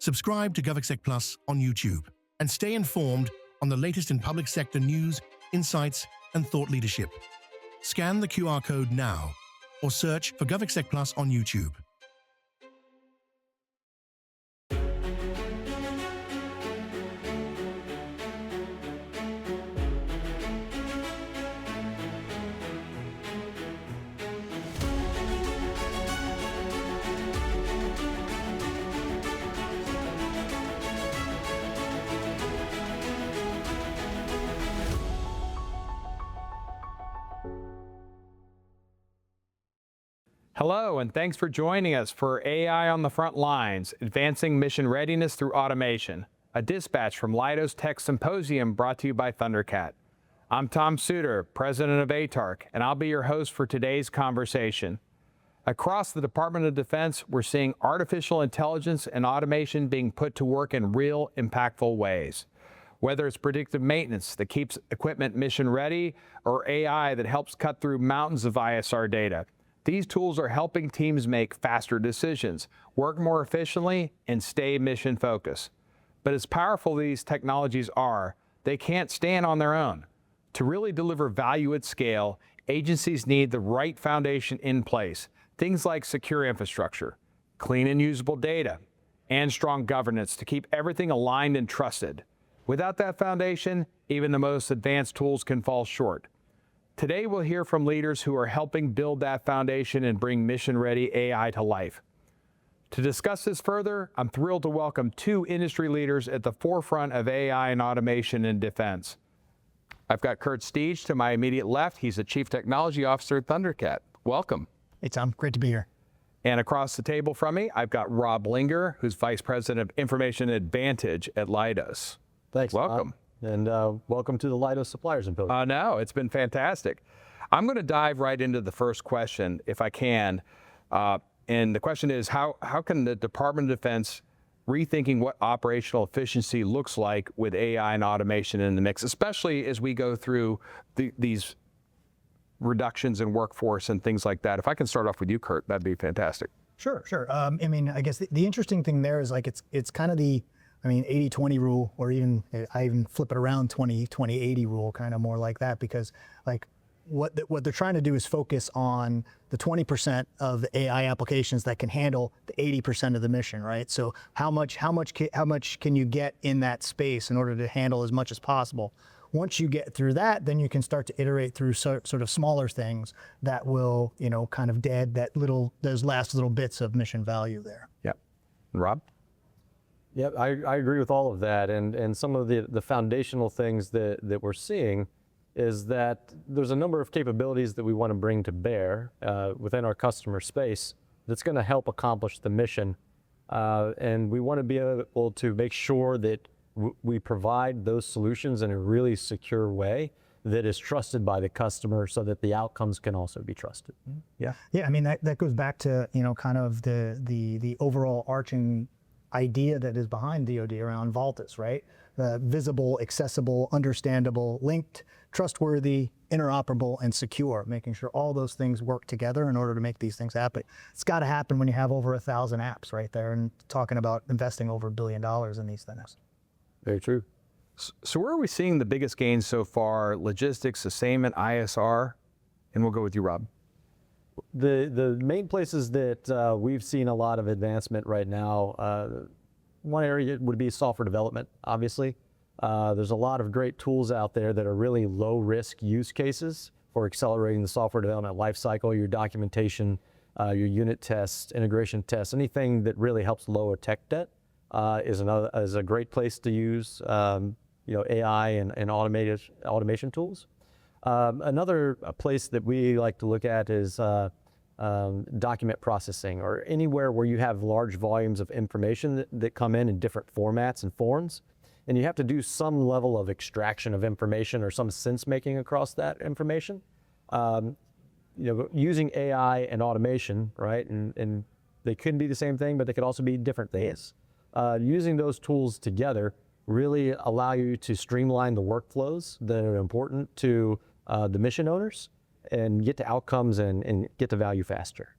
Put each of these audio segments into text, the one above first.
Subscribe to GovExec Plus on YouTube and stay informed on the latest in public sector news, insights, and thought leadership. Scan the QR code now or search for GovExec Plus on YouTube. Hello, and thanks for joining us for AI on the Front Lines, Advancing Mission Readiness Through Automation, a dispatch from LEIDOS Tech Symposium brought to you by ThunderCat. I'm Tom Suter, President of ATARC, and I'll be your host for today's conversation. Across the Department of Defense, we're seeing artificial intelligence and automation being put to work in real, impactful ways. Whether it's predictive maintenance that keeps equipment mission ready, or AI that helps cut through mountains of ISR data, these tools are helping teams make faster decisions, work more efficiently, and stay mission focused. But as powerful these technologies are, they can't stand on their own. To really deliver value at scale, agencies need the right foundation in place. Things like secure infrastructure, clean and usable data, and strong governance to keep everything aligned and trusted. Without that foundation, even the most advanced tools can fall short. Today, we'll hear from leaders who are helping build that foundation and bring mission-ready AI to life. To discuss this further, I'm thrilled to welcome two industry leaders at the forefront of AI and automation in defense. I've got Kurt Steege to my immediate left. He's the Chief Technology Officer at ThunderCat. Welcome. Hey, Tom. Great to be here. And across the table from me, I've got Rob Linger, who's Vice President of Information Advantage at LEIDOS. Thanks. Welcome. And welcome to the LEIDOS Suppliers Symposium. No, it's been fantastic. I'm going to dive right into the first question, if I can. And the question is, how can the Department of Defense rethinking what operational efficiency looks like with AI and automation in the mix, especially as we go through these reductions in workforce and things like that? If I can start off with you, Kurt, that'd be fantastic. Sure. I mean, I guess the interesting thing there is like it's kind of the 80-20 rule, or even I even flip it around, 20-20-80 rule, kind of more like that, because like what they're trying to do is focus on the 20% of the AI applications that can handle the 80% of the mission, right? So how much can you get in that space in order to handle as much as possible? Once you get through that, then you can start to iterate through sort of smaller things that will, kind of dead those last little bits of mission value there. Yeah. And Rob? Yep, I agree with all of that. And some of the foundational things that we're seeing is that there's a number of capabilities that we want to bring to bear within our customer space that's going to help accomplish the mission. And we want to be able to make sure that we provide those solutions in a really secure way that is trusted by the customer, so that the outcomes can also be trusted. Yeah. I mean, that goes back to, kind of the overall arching idea that is behind DoD around Vaultus, right? Visible, accessible, understandable, linked, trustworthy, interoperable, and secure, making sure all those things work together in order to make these things happen. It's got to happen when you have over 1,000 apps right there and talking about investing over $1 billion in these things. Very true. So where are we seeing the biggest gains so far? Logistics, sustainment, ISR? And we'll go with you, Rob. The main places that we've seen a lot of advancement right now, one area would be software development, obviously. There's a lot of great tools out there that are really low-risk use cases for accelerating the software development lifecycle, your documentation, your unit tests, integration tests, anything that really helps lower tech debt is a great place to use AI and automation tools. Another place that we like to look at is document processing, or anywhere where you have large volumes of information that come in different formats and forms, and you have to do some level of extraction of information or some sense making across that information. Using AI and automation, right? And they could be the same thing, but they could also be different things. Using those tools together really allow you to streamline the workflows that are important to the mission owners and get to outcomes and get to value faster.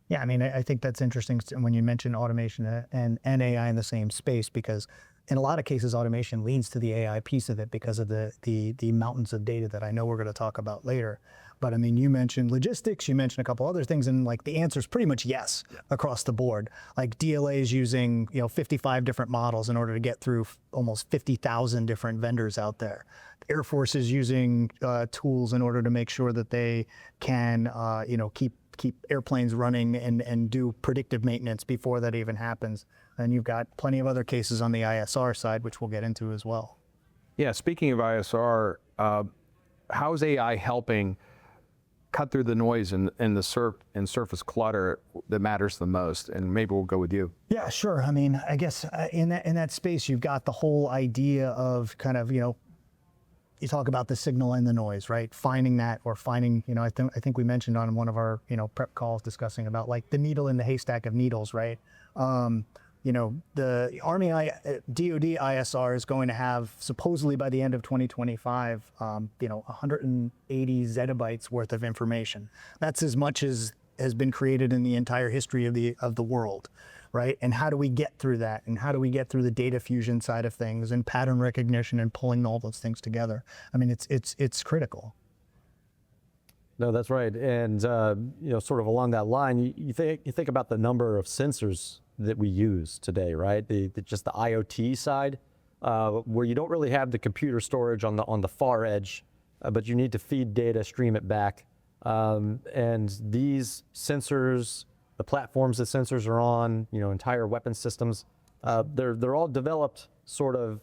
Yeah, I mean, I think that's interesting when you mention automation and AI in the same space, because in a lot of cases, automation leads to the AI piece of it because of the mountains of data that I know we're going to talk about later. But I mean, you mentioned logistics, you mentioned a couple other things, and like the answer is pretty much yes across the board. Like DLA is using 55 different models in order to get through almost 50,000 different vendors out there. The Air Force is using tools in order to make sure that they can keep airplanes running and do predictive maintenance before that even happens. And you've got plenty of other cases on the ISR side, which we'll get into as well. Yeah, speaking of ISR, how is AI helping cut through the noise and the surface clutter that matters the most? And maybe we'll go with you. Yeah, sure. I mean, I guess in that space, you've got the whole idea of kind of, you talk about the signal and the noise, right? Finding that, or finding, I think we mentioned on one of our, prep calls discussing about like the needle in the haystack of needles, right? The Army DoD ISR is going to have, supposedly by the end of 2025, 180 zettabytes worth of information. That's as much as has been created in the entire history of the world, right? And how do we get through that? And how do we get through the data fusion side of things and pattern recognition and pulling all those things together? I mean, it's critical. No, that's right. And sort of along that line, you think about the number of sensors that we use today, right? Just the IoT side, where you don't really have the computer storage on the far edge, but you need to feed data, stream it back. And these sensors, the platforms that sensors are on, entire weapon systems, they're all developed sort of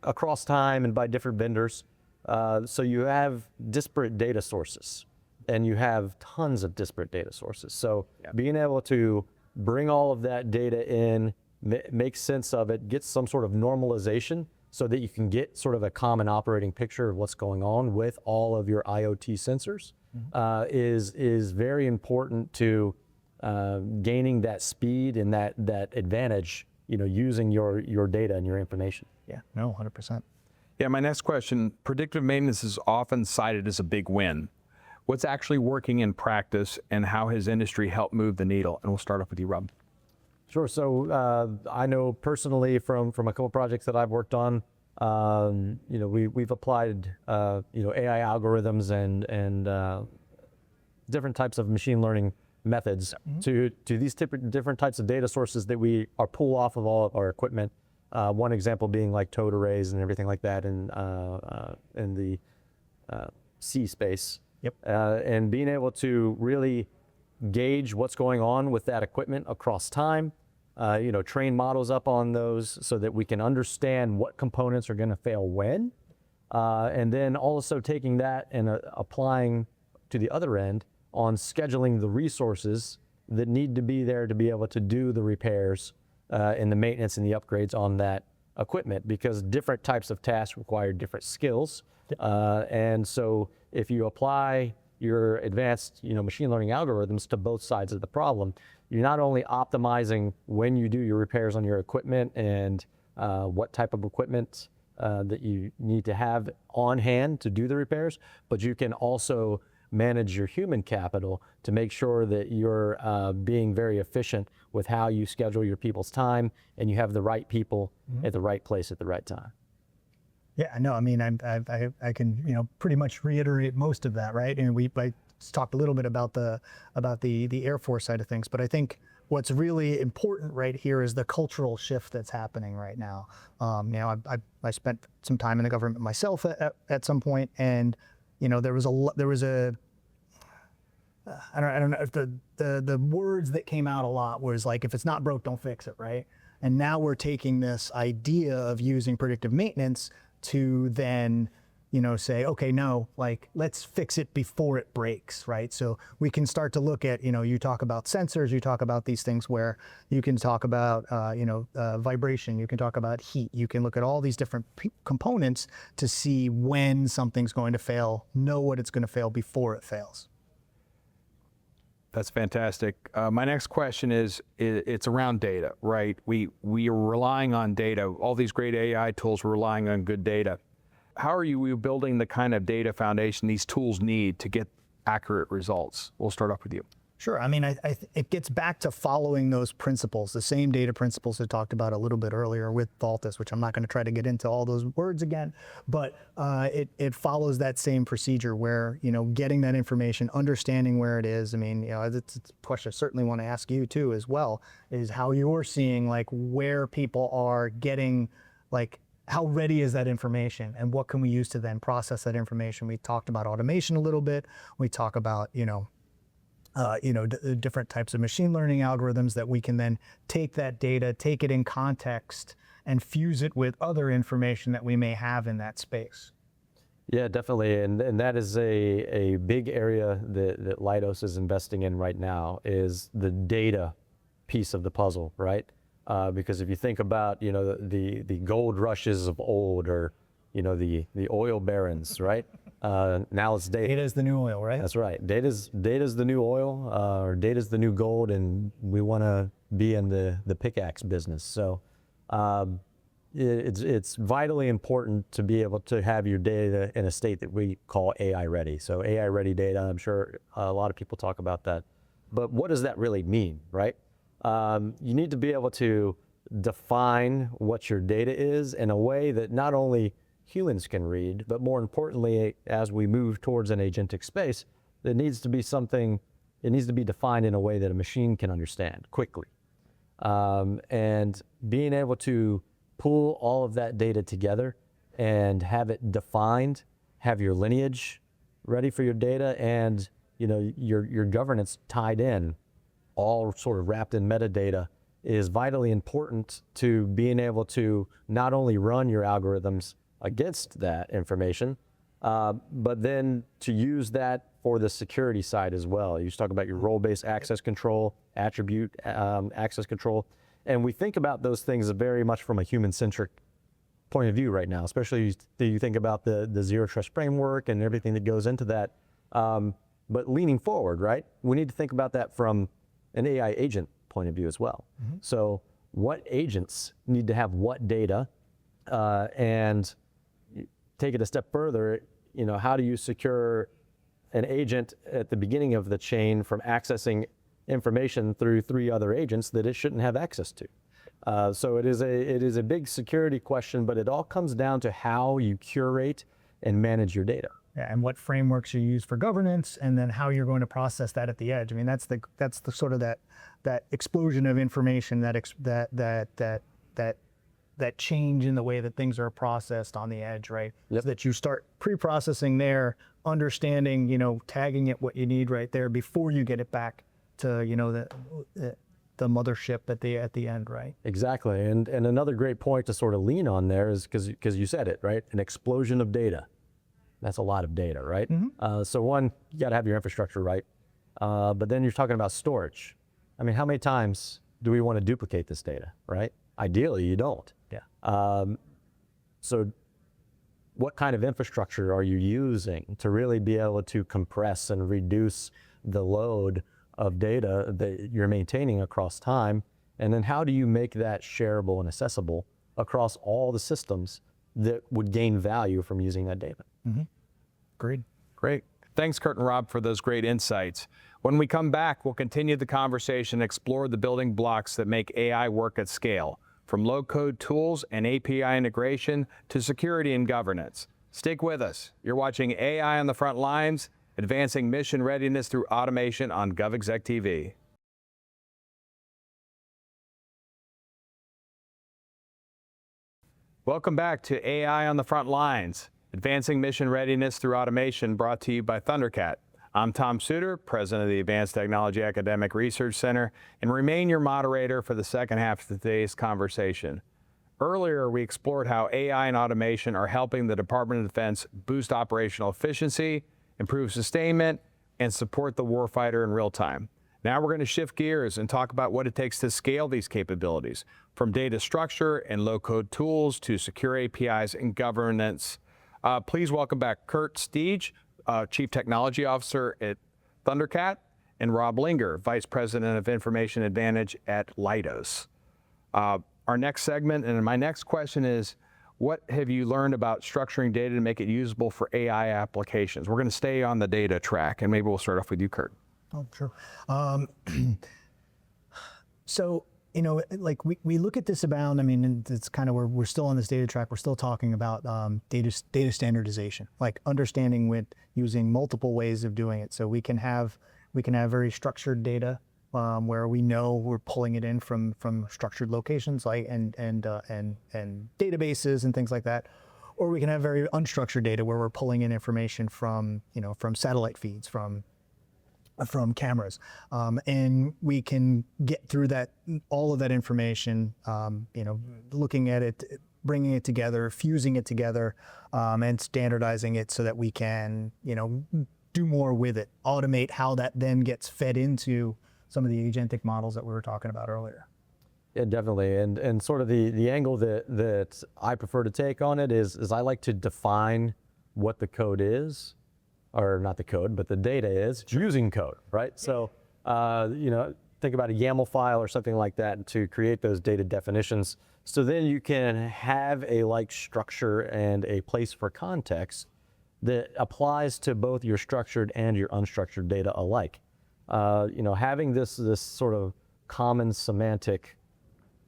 across time and by different vendors. So you have disparate data sources, and you have tons of disparate data sources. So being able to bring all of that data in, make sense of it, get some sort of normalization so that you can get sort of a common operating picture of what's going on with all of your IoT sensors, is very important to gaining that speed and that advantage, using your data and your information. Yeah, no, 100%. Yeah, my next question, predictive maintenance is often cited as a big win. What's actually working in practice, and how has industry helped move the needle? And we'll start off with you, Rob. Sure. So I know personally from a couple projects that I've worked on, we've applied AI algorithms and different types of machine learning methods to these different types of data sources that we are pull off of all of our equipment. One example being like towed arrays and everything like that in the sea space. Yep. And being able to really gauge what's going on with that equipment across time, train models up on those so that we can understand what components are going to fail when, and then also taking that and applying to the other end on scheduling the resources that need to be there to be able to do the repairs and the maintenance and the upgrades on that equipment, because different types of tasks require different skills. And so if you apply your advanced machine learning algorithms to both sides of the problem, you're not only optimizing when you do your repairs on your equipment and what type of equipment that you need to have on hand to do the repairs, but you can also manage your human capital to make sure that you're being very efficient with how you schedule your people's time, and you have the right people at the right place at the right time. Yeah, no, I mean, I can pretty much reiterate most of that, right? And I talked a little bit about the Air Force side of things, but I think what's really important right here is the cultural shift that's happening right now. I spent some time in the government myself at some point, and there was a I don't know if the words that came out a lot was like, if it's not broke, don't fix it, right? And now we're taking this idea of using predictive maintenance to then, say, okay, no, like let's fix it before it breaks, right? So we can start to look at, you talk about sensors, you talk about these things where you can talk about, vibration, you can talk about heat, you can look at all these different components to see when something's going to fail, know what it's going to fail before it fails. That's fantastic. My next question is, it's around data, right? We are relying on data. All these great AI tools are relying on good data. How are you building the kind of data foundation these tools need to get accurate results? We'll start off with you. Sure. I mean, it gets back to following those principles, the same data principles I talked about a little bit earlier with Altus, which I'm not going to try to get into all those words again, but it follows that same procedure where, getting that information, understanding where it is. I mean, it's a question I certainly want to ask you too as well, is how you're seeing like where people are getting, like, how ready is that information and what can we use to then process that information? We talked about automation a little bit. We talk about, different types of machine learning algorithms that we can then take that data, take it in context, and fuse it with other information that we may have in that space. Yeah, definitely, and that is a big area that LEIDOS is investing in right now, is the data piece of the puzzle, right? Because if you think about, the gold rushes of old, or, the oil barons, right? Now it's data. Data is the new oil, right? That's right. Data's the new oil, or data's the new gold, and we want to be in the pickaxe business. So it's vitally important to be able to have your data in a state that we call AI ready. So AI ready data, I'm sure a lot of people talk about that. But what does that really mean, right? You need to be able to define what your data is in a way that not only humans can read, but more importantly, as we move towards an agentic space, it needs to be defined in a way that a machine can understand quickly. And being able to pull all of that data together and have it defined, have your lineage ready for your data, and your governance tied in, all sort of wrapped in metadata, is vitally important to being able to not only run your algorithms against that information, but then to use that for the security side as well. You talk about your role-based access control, attribute access control, and we think about those things very much from a human-centric point of view right now, especially you think about the zero trust framework and everything that goes into that. But leaning forward, right, we need to think about that from an AI agent point of view as well. Mm-hmm. So what agents need to have what data, and take it a step further, how do you secure an agent at the beginning of the chain from accessing information through 3 other agents that it shouldn't have access to? So it is a big security question, but it all comes down to how you curate and manage your data. Yeah, and what frameworks you use for governance, and then how you're going to process that at the edge. I mean, that's the sort of that explosion of information, that change in the way that things are processed on the edge, right? Yep. So that you start pre-processing there, understanding, tagging it what you need right there before you get it back to, the mothership at the end, right? Exactly, and another great point to sort of lean on there is because you said it, right? An explosion of data. That's a lot of data, right? Mm-hmm. So one, you got to have your infrastructure right, but then you're talking about storage. I mean, how many times do we want to duplicate this data, right? Ideally, you don't. Yeah. So what kind of infrastructure are you using to really be able to compress and reduce the load of data that you're maintaining across time? And then how do you make that shareable and accessible across all the systems that would gain value from using that data? Mm-hmm. Agreed. Great. Thanks, Kurt and Rob, for those great insights. When we come back, we'll continue the conversation and explore the building blocks that make AI work at scale, from low-code tools and API integration to security and governance. Stick with us. You're watching AI on the Front Lines, advancing mission readiness through automation on GovExec TV. Welcome back to AI on the Front Lines, advancing mission readiness through automation, brought to you by ThunderCat. I'm Tom Suter, president of the Advanced Technology Academic Research Center, and remain your moderator for the second half of today's conversation. Earlier, we explored how AI and automation are helping the Department of Defense boost operational efficiency, improve sustainment, and support the warfighter in real time. Now we're going to shift gears and talk about what it takes to scale these capabilities, from data structure and low-code tools to secure APIs and governance. Please welcome back Kurt Steege, Chief Technology Officer at ThunderCat, and Rob Linger, Vice President of Information Advantage at LEIDOS. Our next segment and my next question is, what have you learned about structuring data to make it usable for AI applications? We're going to stay on the data track, and maybe we'll start off with you, Kurt. Oh, sure. So, like we look at this about, I mean, and it's kind of where we're still on this data track. We're still talking about data standardization, like understanding with using multiple ways of doing it. So we can have very structured data where we know we're pulling it in from structured locations, like and databases and things like that. Or we can have very unstructured data where we're pulling in information from from satellite feeds, from cameras, and we can get through all of that information, looking at it, bringing it together, fusing it together, and standardizing it so that we can, do more with it, automate how that then gets fed into some of the agentic models that we were talking about earlier. Yeah, definitely. And sort of the angle that I prefer to take on it is I like to define what the code is, or not the code, but the data is using code, right? So, think about a YAML file or something like that to create those data definitions. So then you can have a like structure and a place for context that applies to both your structured and your unstructured data alike. Having this sort of common semantic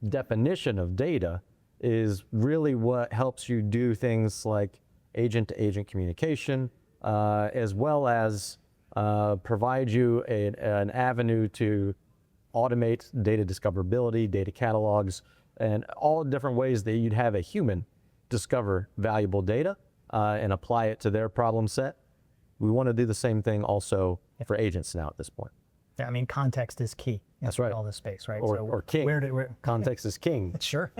definition of data is really what helps you do things like agent-to-agent communication, as well as provide you an avenue to automate data discoverability, data catalogs, and all different ways that you'd have a human discover valuable data and apply it to their problem set. We want to do the same thing also for agents now at this point. Yeah, I mean, context is key. That's right. All this space, right? Or king. Context is king. Sure.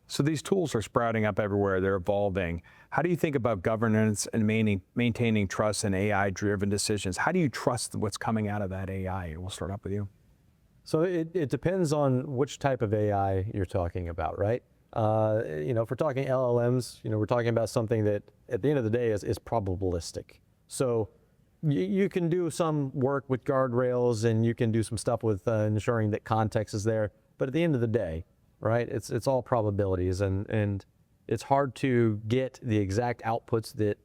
So these tools are sprouting up everywhere. They're evolving. How do you think about governance and maintaining trust in AI-driven decisions? How do you trust what's coming out of that AI? We'll start up with you. So it depends on which type of AI you're talking about, right? If we're talking LLMs, we're talking about something that at the end of the day is probabilistic. So you can do some work with guardrails and you can do some stuff with ensuring that context is there. But at the end of the day, right, it's all probabilities, and it's hard to get the exact outputs that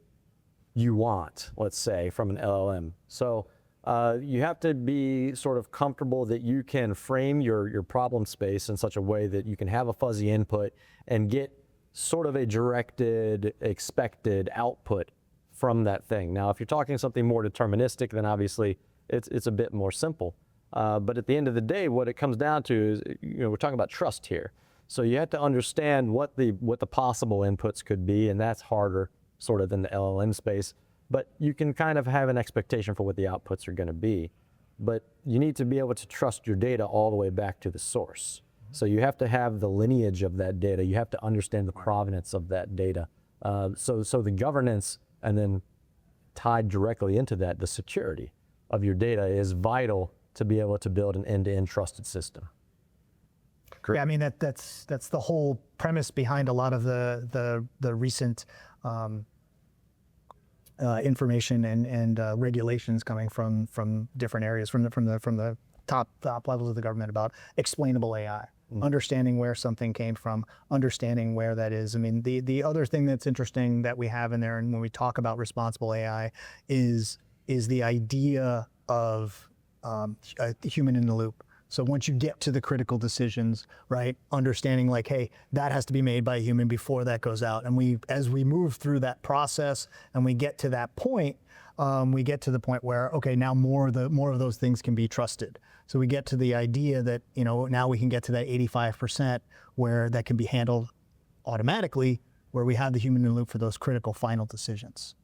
you want, let's say, from an LLM. So you have to be sort of comfortable that you can frame your problem space in such a way that you can have a fuzzy input and get sort of a directed, expected output from that thing. Now, if you're talking something more deterministic, then obviously it's a bit more simple. But at the end of the day, what it comes down to is, we're talking about trust here. So you have to understand what the possible inputs could be, and that's harder sort of than the LLM space. But you can kind of have an expectation for what the outputs are going to be. But you need to be able to trust your data all the way back to the source. So you have to have the lineage of that data. You have to understand the provenance of that data. So the governance, and then tied directly into that, the security of your data is vital to be able to build an end-to-end trusted system. Great. Yeah, I mean that's the whole premise behind a lot of the recent information and regulations coming from different areas, from the top levels of the government about explainable AI. Understanding where something came from, understanding where that is. I mean, the other thing that's interesting that we have in there, and when we talk about responsible AI, is the idea of a human in the loop. So once you get to the critical decisions, right, understanding like, hey, that has to be made by a human before that goes out. And as we move through that process and we get to that point, we get to the point where, okay, now more of those things can be trusted. So we get to the idea that, now we can get to that 85% where that can be handled automatically, where we have the human in the loop for those critical final decisions.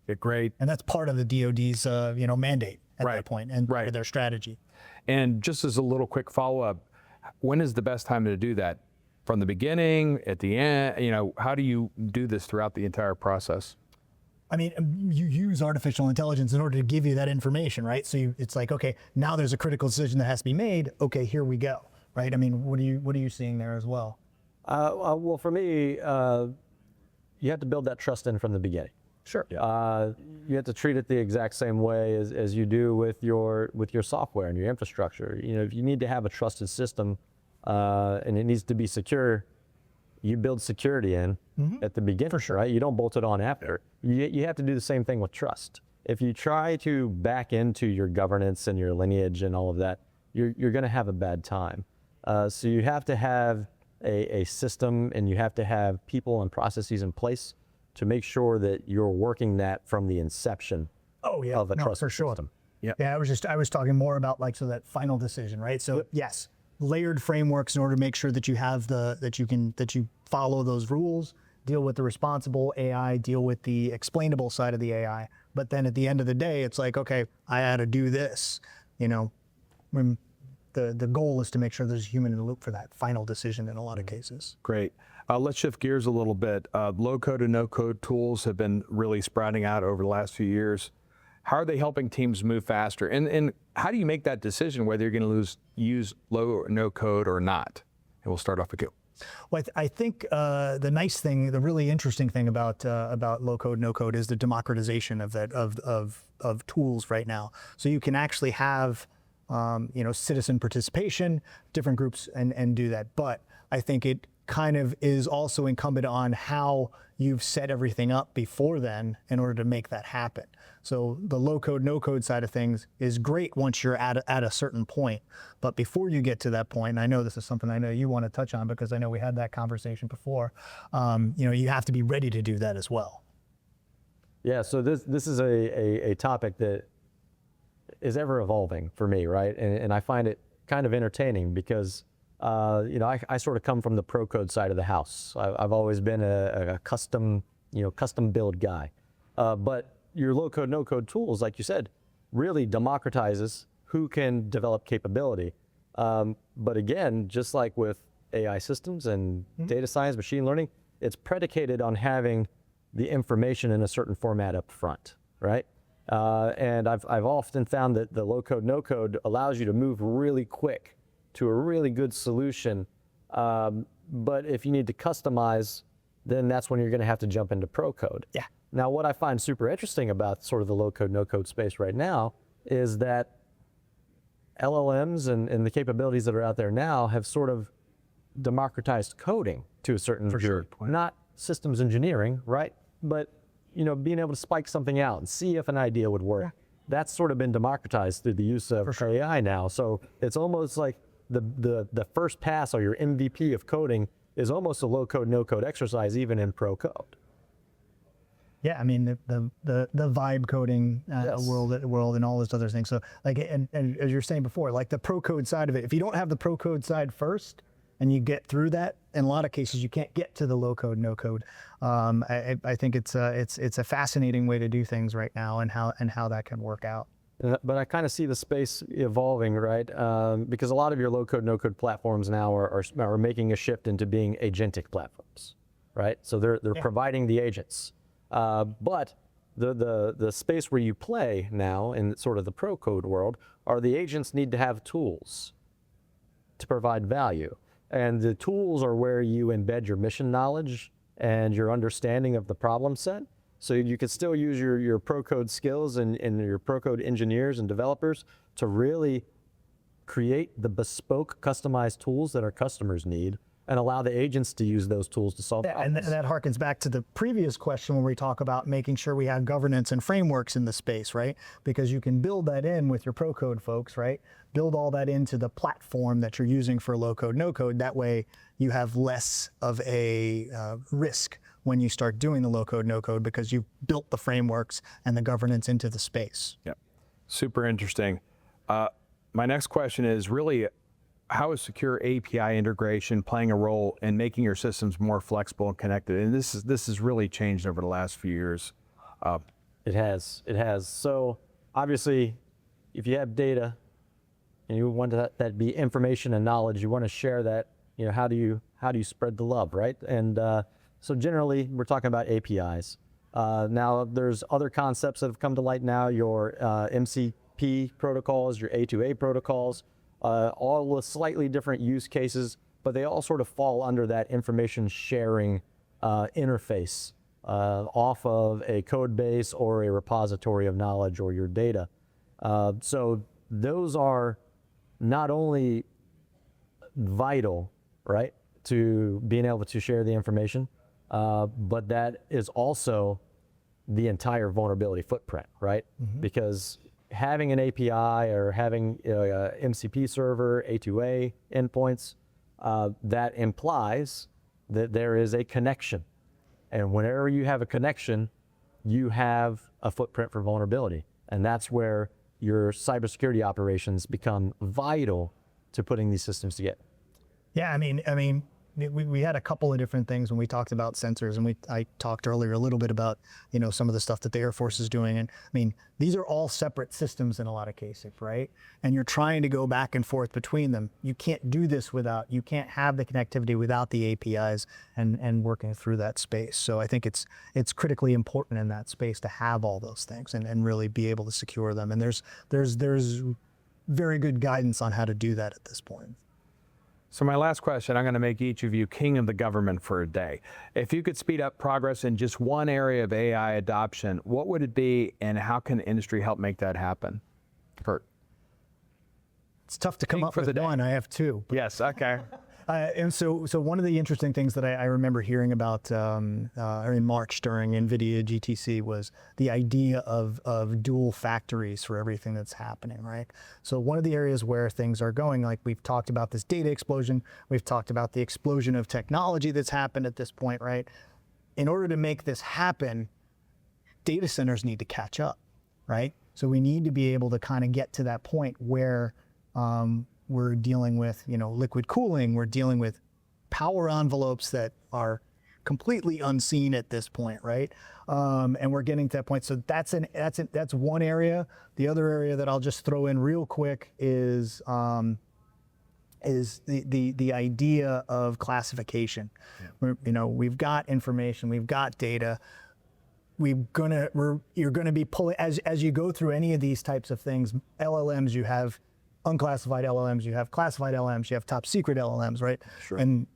Yeah, great. And that's part of the DoD's, mandate at Right. that point and Right. their strategy. And just as a little quick follow-up, when is the best time to do that? From the beginning, at the end? How do you do this throughout the entire process? I mean, you use artificial intelligence in order to give you that information, right? So it's like, okay, now there's a critical decision that has to be made. Okay, here we go, right? I mean, what are you seeing there as well? Well, for me, you have to build that trust in from the beginning. Sure. You have to treat it the exact same way as you do with your software and your infrastructure. If you need to have a trusted system and it needs to be secure, you build security in at the beginning, For sure. right? You don't bolt it on after. You have to do the same thing with trust. if you try to back into your governance and your lineage and all of that, you're going to have a bad time. So you have to have a system, and you have to have people and processes in place to make sure that you're working that from the inception of a trust for sure. system. Yeah, I was talking more about like, so that final decision, right? So yes, layered frameworks in order to make sure that you have that you follow those rules, deal with the responsible AI, deal with the explainable side of the AI. But then at the end of the day, it's like, okay, I had to do this, you know, when the goal is to make sure there's a human in the loop for that final decision in a lot of cases. Great. Let's shift gears a little bit. Low-code and no-code tools have been really sprouting out over the last few years. How are they helping teams move faster? And how do you make that decision whether you're going to use low or no-code or not? And we'll start off with you. Well, I think the nice thing, the really interesting thing about low-code, no-code is the democratization of that of tools right now. So you can actually have you know, citizen participation, different groups, and do that. But I think it kind of is also incumbent on how you've set everything up before then in order to make that happen. So the low-code, no-code side of things is great once you're at a certain point. But before you get to that point, and I know this is something I know you want to touch on because I know we had that conversation before, you know, you have to be ready to do that as well. Yeah, so this is a topic that is ever evolving for me, right? And I find it kind of entertaining because you know, I sort of come from the pro code side of the house. I've always been a custom build guy. But your low code, no code tools, like you said, really democratizes who can develop capability. But again, just like with AI systems and data science, machine learning, it's predicated on having the information in a certain format up front, right? And I've often found that the low code, no code allows you to move really quick to a really good solution. But if you need to customize, then that's when you're going to have to jump into pro code. Yeah. Now, what I find super interesting about sort of the low code, no code space right now is that LLMs and the capabilities that are out there now have sort of democratized coding to a certain degree. Not systems engineering, right? But you know, being able to spike something out and see if an idea would work. Yeah. That's sort of been democratized through the use of AI now. So it's almost like the first pass or your MVP of coding is almost a low code, no code exercise, even in pro code. Yeah, I mean the vibe coding world and all those other things. So like, and as you're saying before, like the pro code side of it, if you don't have the pro code side first and you get through that, in a lot of cases you can't get to the low code, no code. I think it's a fascinating way to do things right now, and how that can work out. But I kind of see the space evolving, right? Because a lot of your low code, no code platforms now are making a shift into being agentic platforms, right? So they're providing the agents. But the space where you play now in sort of the pro code world are the agents need to have tools to provide value. And the tools are where you embed your mission knowledge and your understanding of the problem set. So you can still use your pro code skills and your pro code engineers and developers to really create the bespoke customized tools that our customers need and allow the agents to use those tools to solve problems. And that harkens back to the previous question when we talk about making sure we have governance and frameworks in the space, right? Because you can build that in with your pro code folks, right? Build all that into the platform that you're using for low code, no code. That way you have less of a risk when you start doing the low code, no code, because you've built the frameworks and the governance into the space. Yep, super interesting. My next question is really, how is secure API integration playing a role in making your systems more flexible and connected? And this has really changed over the last few years. It has. So obviously, if you have data and you want that be information and knowledge, you want to share that. You know, how do you spread the love, right? And so generally, we're talking about APIs. Now, there's other concepts that have come to light now. Your MCP protocols, your A2A protocols. All with slightly different use cases, but they all sort of fall under that information sharing interface off of a code base or a repository of knowledge or your data. So those are not only vital, right, to being able to share the information, but that is also the entire vulnerability footprint, right? Because having an API or having a MCP server, A2A endpoints, that implies that there is a connection. And whenever you have a connection, you have a footprint for vulnerability. And that's where your cybersecurity operations become vital to putting these systems together. Yeah, I mean, we had a couple of different things when we talked about sensors, and I talked earlier a little bit about, you know, some of the stuff that the Air Force is doing. And I mean, these are all separate systems in a lot of cases, right? And you're trying to go back and forth between them. You can't do this without, you can't have the connectivity without the APIs and working through that space. So I think it's critically important in that space to have all those things and really be able to secure them. And there's very good guidance on how to do that at this point. So my last question, I'm going to make each of you king of the government for a day. If you could speed up progress in just one area of AI adoption, what would it be, and how can the industry help make that happen? Kurt. It's tough to come up with one. I have two. Yes, okay. And so one of the interesting things that I remember hearing about in March during NVIDIA GTC was the idea of dual factories for everything that's happening, right? So one of the areas where things are going, like we've talked about this data explosion, we've talked about the explosion of technology that's happened at this point, right? In order to make this happen, data centers need to catch up, right? So we need to be able to kind of get to that point where we're dealing with, you know, liquid cooling. We're dealing with power envelopes that are completely unseen at this point, right? And we're getting to that point. So that's one area. The other area that I'll just throw in real quick is the idea of classification. Yeah. You know, we've got information, we've got data. You're gonna be pulling as you go through any of these types of things. LLMs, you have unclassified LLMs, you have classified LLMs, you have top secret LLMs, right? Sure. And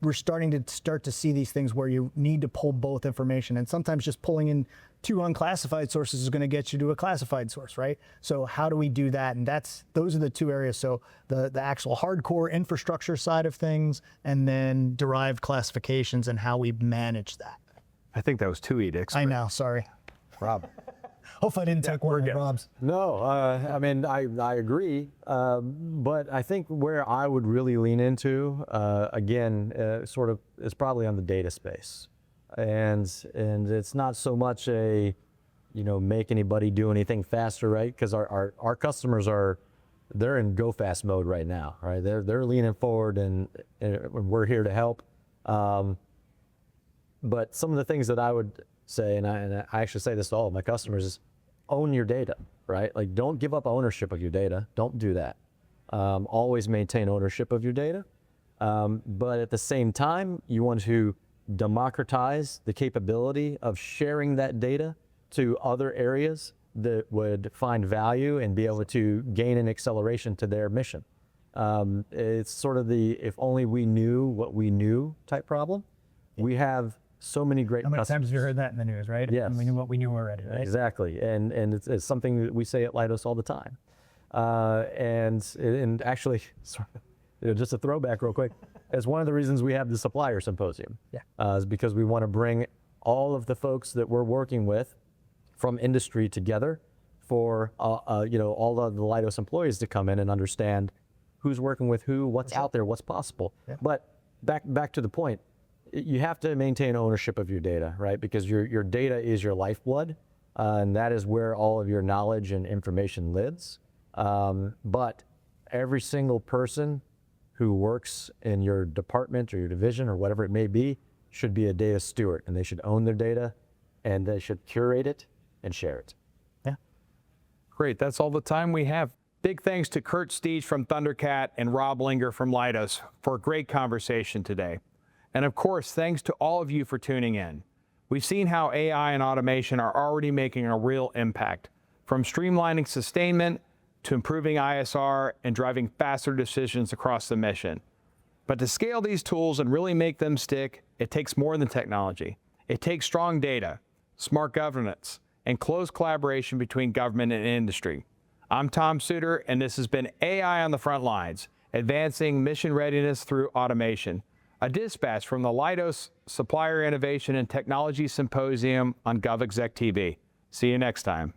we're starting to see these things where you need to pull both information, and sometimes just pulling in two unclassified sources is going to get you to a classified source, right? So how do we do that? And those are the two areas. So the actual hardcore infrastructure side of things, and then derived classifications and how we manage that. I think that was two edicts. I know, sorry. Rob. Hopefully I didn't take one of Rob's. No, I mean, I agree, but I think where I would really lean into, again, sort of, is probably on the data space. And it's not so much a, you know, make anybody do anything faster, right? Because our customers they're in go fast mode right now, right? They're leaning forward and we're here to help. But some of the things that I would say, and I actually say this to all of my customers, is own your data, right? Like, don't give up ownership of your data. Don't do that. Always maintain ownership of your data. But at the same time, you want to democratize the capability of sharing that data to other areas that would find value and be able to gain an acceleration to their mission. It's sort of the if only we knew what we knew type problem. We have so many great How many customers. times have you heard that in the news, right? Yes. And we knew what we knew already, right? Exactly, and it's something that we say at LEIDOS all the time. And actually, just a throwback real quick, it's one of the reasons we have the supplier symposium. Yeah. Is because we want to bring all of the folks that we're working with from industry together for you know, all of the LEIDOS employees to come in and understand who's working with who, what's out there, what's possible. Yeah. But back to the point. You have to maintain ownership of your data, right? Because your data is your lifeblood, and that is where all of your knowledge and information lives. But every single person who works in your department or your division or whatever it may be should be a data steward, and they should own their data, and they should curate it and share it. Yeah. Great, that's all the time we have. Big thanks to Kurt Steege from ThunderCat and Rob Linger from LEIDOS for a great conversation today. And of course, thanks to all of you for tuning in. We've seen how AI and automation are already making a real impact, from streamlining sustainment to improving ISR and driving faster decisions across the mission. But to scale these tools and really make them stick, it takes more than technology. It takes strong data, smart governance, and close collaboration between government and industry. I'm Tom Suter, and this has been AI on the Front Lines, advancing mission readiness through automation. A dispatch from the LEIDOS Supplier Innovation and Technology Symposium on GovExec TV. See you next time.